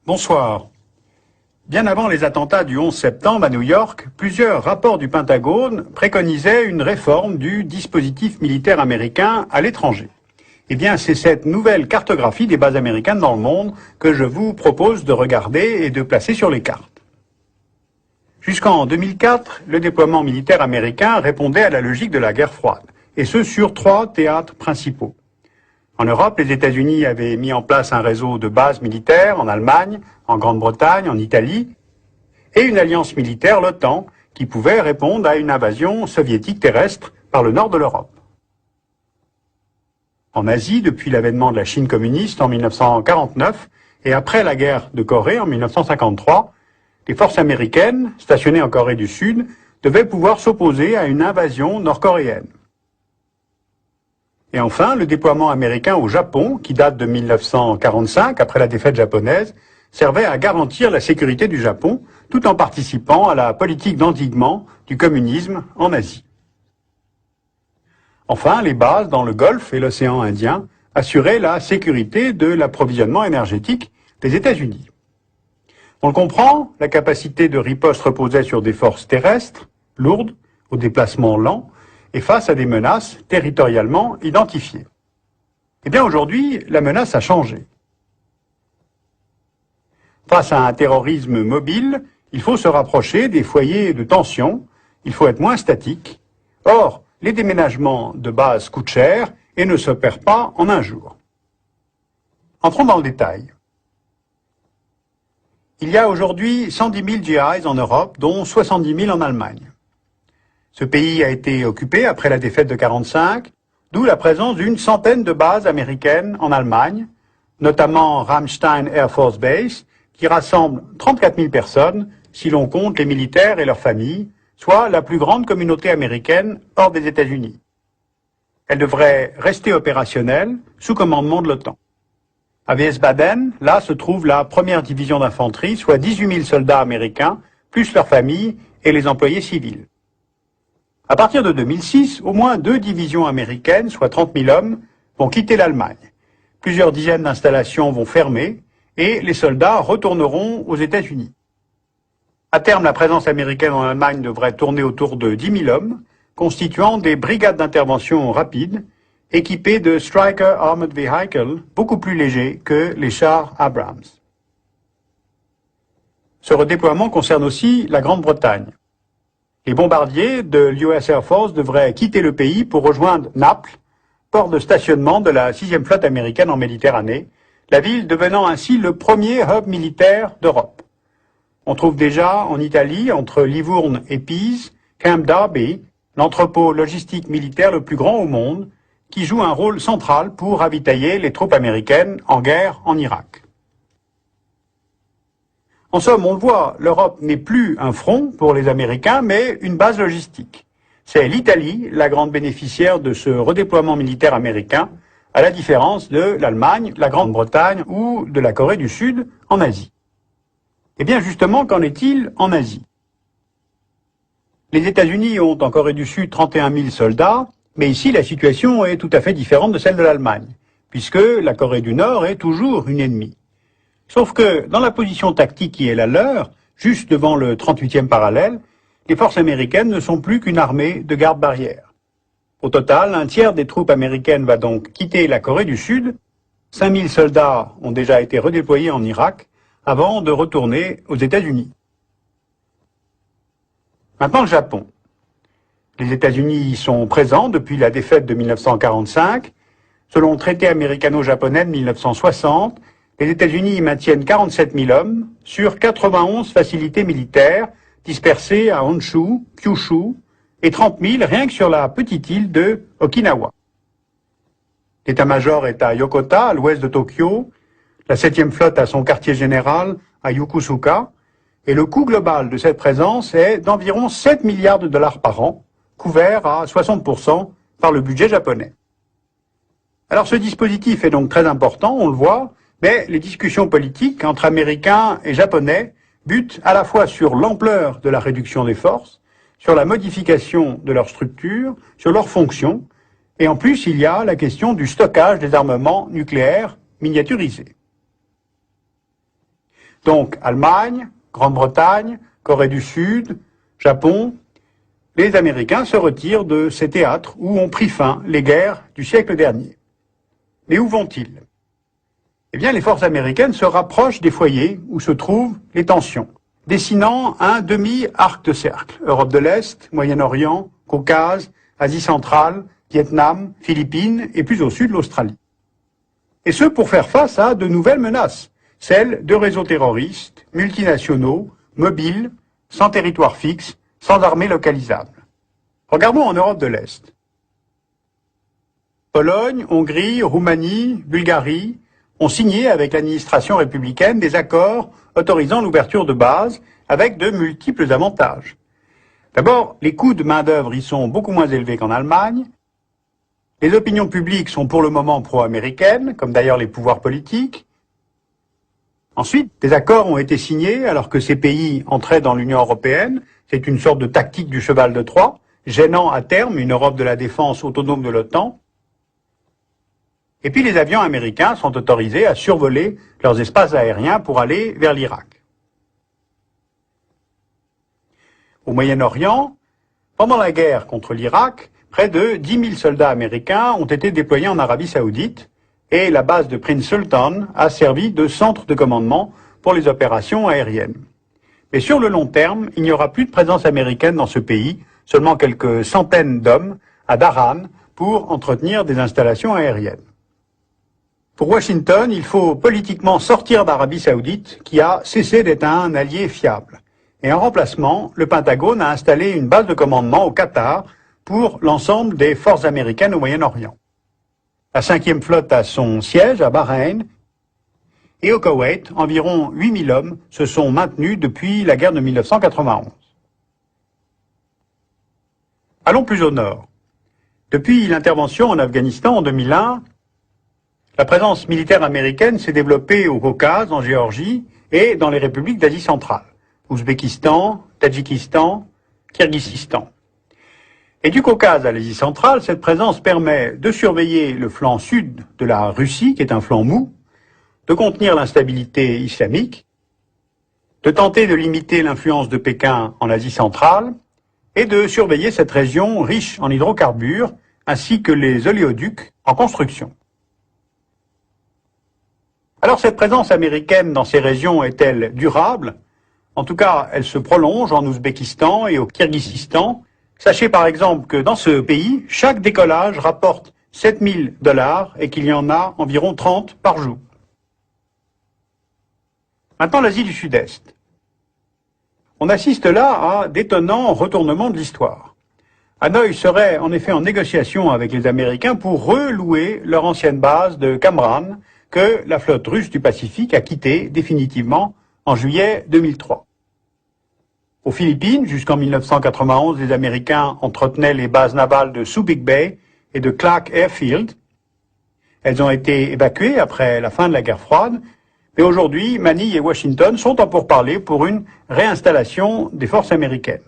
Bonsoir. Bien avant les attentats du 11 septembre à New York, plusieurs rapports du Pentagone préconisaient une réforme du dispositif militaire américain à l'étranger. Eh bien, c'est cette nouvelle cartographie des bases américaines dans le monde que je vous propose de regarder et de placer sur les cartes. Jusqu'en 2004, le déploiement militaire américain répondait à la logique de la guerre froide, et ce sur 3 théâtres principaux. En Europe, les États-Unis avaient mis en place un réseau de bases militaires en Allemagne, en Grande-Bretagne, en Italie, et une alliance militaire, l'OTAN, qui pouvait répondre à une invasion soviétique terrestre par le nord de l'Europe. En Asie, depuis l'avènement de la Chine communiste en 1949 et après la guerre de Corée en 1953, les forces américaines, stationnées en Corée du Sud, devaient pouvoir s'opposer à une invasion nord-coréenne. Et enfin, le déploiement américain au Japon, qui date de 1945, après la défaite japonaise, servait à garantir la sécurité du Japon, tout en participant à la politique d'endiguement du communisme en Asie. Enfin, les bases dans le Golfe et l'océan Indien assuraient la sécurité de l'approvisionnement énergétique des États-Unis. On le comprend, la capacité de riposte reposait sur des forces terrestres, lourdes, au déplacement lent, et face à des menaces territorialement identifiées. Eh bien aujourd'hui, la menace a changé. Face à un terrorisme mobile, il faut se rapprocher des foyers de tension, il faut être moins statique. Or, les déménagements de base coûtent cher et ne s'opèrent pas en un jour. Entrons dans le détail. Il y a aujourd'hui 110 000 GIs en Europe, dont 70 000 en Allemagne. Ce pays a été occupé après la défaite de 1945, d'où la présence d'une centaine de bases américaines en Allemagne, notamment Ramstein Air Force Base, qui rassemble 34 000 personnes, si l'on compte les militaires et leurs familles, soit la plus grande communauté américaine hors des États-Unis. Elle devrait rester opérationnelle sous commandement de l'OTAN. À Wiesbaden, là se trouve la première division d'infanterie, soit 18 000 soldats américains, plus leurs familles et les employés civils. À partir de 2006, au moins 2 divisions américaines, soit 30 000 hommes, vont quitter l'Allemagne. Plusieurs dizaines d'installations vont fermer et les soldats retourneront aux États-Unis. À terme, la présence américaine en Allemagne devrait tourner autour de 10 000 hommes, constituant des brigades d'intervention rapides, équipées de Stryker Armored Vehicles, beaucoup plus légers que les chars Abrams. Ce redéploiement concerne aussi la Grande-Bretagne. Les bombardiers de l'US Air Force devraient quitter le pays pour rejoindre Naples, port de stationnement de la 6e flotte américaine en Méditerranée, la ville devenant ainsi le premier hub militaire d'Europe. On trouve déjà en Italie, entre Livourne et Pise, Camp Darby, l'entrepôt logistique militaire le plus grand au monde, qui joue un rôle central pour ravitailler les troupes américaines en guerre en Irak. En somme, on le voit, l'Europe n'est plus un front pour les Américains, mais une base logistique. C'est l'Italie, la grande bénéficiaire de ce redéploiement militaire américain, à la différence de l'Allemagne, la Grande-Bretagne ou de la Corée du Sud en Asie. Eh bien justement, qu'en est-il en Asie? Les États-Unis ont en Corée du Sud 31 000 soldats, mais ici la situation est tout à fait différente de celle de l'Allemagne, puisque la Corée du Nord est toujours une ennemie. Sauf que, dans la position tactique qui est la leur, juste devant le 38e parallèle, les forces américaines ne sont plus qu'une armée de garde-barrière. Au total, un tiers des troupes américaines va donc quitter la Corée du Sud. 5 000 soldats ont déjà été redéployés en Irak avant de retourner aux États-Unis. Maintenant, le Japon. Les États-Unis y sont présents depuis la défaite de 1945. Selon le traité américano-japonais de 1960, les États-Unis y maintiennent 47 000 hommes sur 91 facilités militaires dispersées à Honshu, Kyushu et 30 000 rien que sur la petite île de Okinawa. L'état-major est à Yokota, à l'ouest de Tokyo, la 7e flotte a son quartier général à Yokosuka, et le coût global de cette présence est d'environ 7 milliards de dollars par an, couvert à 60% par le budget japonais. Alors ce dispositif est donc très important, on le voit, mais les discussions politiques entre Américains et Japonais butent à la fois sur l'ampleur de la réduction des forces, sur la modification de leur structure, sur leurs fonctions, et en plus il y a la question du stockage des armements nucléaires miniaturisés. Donc Allemagne, Grande-Bretagne, Corée du Sud, Japon, les Américains se retirent de ces théâtres où ont pris fin les guerres du siècle dernier. Mais où vont-ils? Eh bien, les forces américaines se rapprochent des foyers où se trouvent les tensions, dessinant un demi-arc de cercle. Europe de l'Est, Moyen-Orient, Caucase, Asie centrale, Vietnam, Philippines et plus au sud l'Australie. Et ce pour faire face à de nouvelles menaces, celles de réseaux terroristes, multinationaux, mobiles, sans territoire fixe, sans armée localisable. Regardons en Europe de l'Est. Pologne, Hongrie, Roumanie, Bulgarie ont signé avec l'administration républicaine des accords autorisant l'ouverture de bases avec de multiples avantages. D'abord, les coûts de main-d'œuvre y sont beaucoup moins élevés qu'en Allemagne. Les opinions publiques sont pour le moment pro-américaines, comme d'ailleurs les pouvoirs politiques. Ensuite, des accords ont été signés alors que ces pays entraient dans l'Union européenne. C'est une sorte de tactique du cheval de Troie, gênant à terme une Europe de la défense autonome de l'OTAN. Et puis les avions américains sont autorisés à survoler leurs espaces aériens pour aller vers l'Irak. Au Moyen-Orient, pendant la guerre contre l'Irak, près de 10 000 soldats américains ont été déployés en Arabie Saoudite et la base de Prince Sultan a servi de centre de commandement pour les opérations aériennes. Mais sur le long terme, il n'y aura plus de présence américaine dans ce pays, seulement quelques centaines d'hommes à Daran pour entretenir des installations aériennes. Pour Washington, il faut politiquement sortir d'Arabie Saoudite, qui a cessé d'être un allié fiable. Et en remplacement, le Pentagone a installé une base de commandement au Qatar pour l'ensemble des forces américaines au Moyen-Orient. La 5e flotte a son siège à Bahreïn. Et au Koweït, environ 8 000 hommes se sont maintenus depuis la guerre de 1991. Allons plus au nord. Depuis l'intervention en Afghanistan en 2001, la présence militaire américaine s'est développée au Caucase, en Géorgie et dans les républiques d'Asie centrale, Ouzbékistan, Tadjikistan, Kirghizistan. Et du Caucase à l'Asie centrale, cette présence permet de surveiller le flanc sud de la Russie, qui est un flanc mou, de contenir l'instabilité islamique, de tenter de limiter l'influence de Pékin en Asie centrale et de surveiller cette région riche en hydrocarbures ainsi que les oléoducs en construction. Alors cette présence américaine dans ces régions est-elle durable? En tout cas, elle se prolonge en Ouzbékistan et au Kirghizistan. Sachez par exemple que dans ce pays, chaque décollage rapporte 7 000 $ et qu'il y en a environ 30 par jour. Maintenant, l'Asie du Sud-Est. On assiste là à d'étonnants retournements de l'histoire. Hanoï serait en effet en négociation avec les Américains pour relouer leur ancienne base de Cam Ranh que la flotte russe du Pacifique a quittée définitivement en juillet 2003. Aux Philippines, jusqu'en 1991, les Américains entretenaient les bases navales de Subic Bay et de Clark Airfield. Elles ont été évacuées après la fin de la guerre froide. Mais aujourd'hui, Manille et Washington sont en pourparlers pour une réinstallation des forces américaines.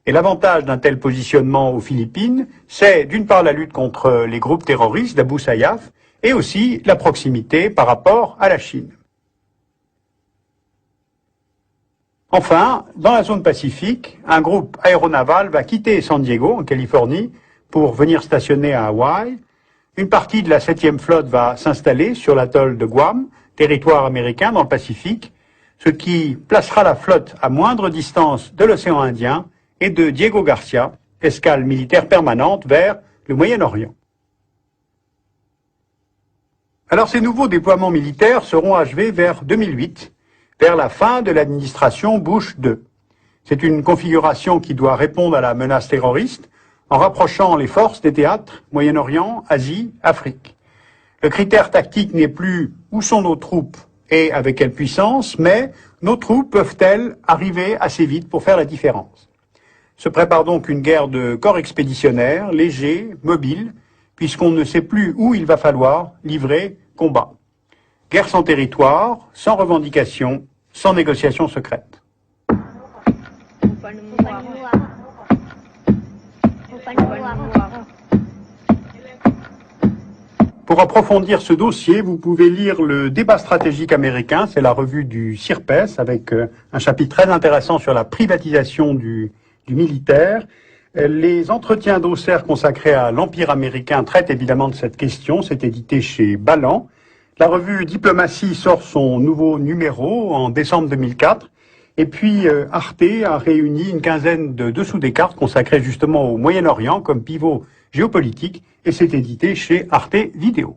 Et l'avantage d'un tel positionnement aux Philippines, c'est d'une part la lutte contre les groupes terroristes d'Abu Sayyaf et aussi la proximité par rapport à la Chine. Enfin, dans la zone Pacifique, un groupe aéronaval va quitter San Diego, en Californie, pour venir stationner à Hawaï. Une partie de la 7e flotte va s'installer sur l'atoll de Guam, territoire américain dans le Pacifique, ce qui placera la flotte à moindre distance de l'océan Indien et de Diego Garcia, escale militaire permanente vers le Moyen-Orient. Alors ces nouveaux déploiements militaires seront achevés vers 2008, vers la fin de l'administration Bush II. C'est une configuration qui doit répondre à la menace terroriste en rapprochant les forces des théâtres Moyen-Orient, Asie, Afrique. Le critère tactique n'est plus où sont nos troupes et avec quelle puissance, mais nos troupes peuvent-elles arriver assez vite pour faire la différence. Se prépare donc une guerre de corps expéditionnaires, légers, mobiles, puisqu'on ne sait plus où il va falloir livrer combat. Guerre sans territoire, sans revendication, sans négociation secrète. Pour pour approfondir ce dossier, vous pouvez lire le débat stratégique américain, c'est la revue du CIRPES, avec un chapitre très intéressant sur la privatisation du militaire. Les entretiens d'Auxerre consacrés à l'Empire américain traitent évidemment de cette question, c'est édité chez Ballant. La revue Diplomatie sort son nouveau numéro en décembre 2004. Et puis Arte a réuni une quinzaine de dessous des cartes consacrées justement au Moyen-Orient comme pivot géopolitique, et c'est édité chez Arte Vidéo.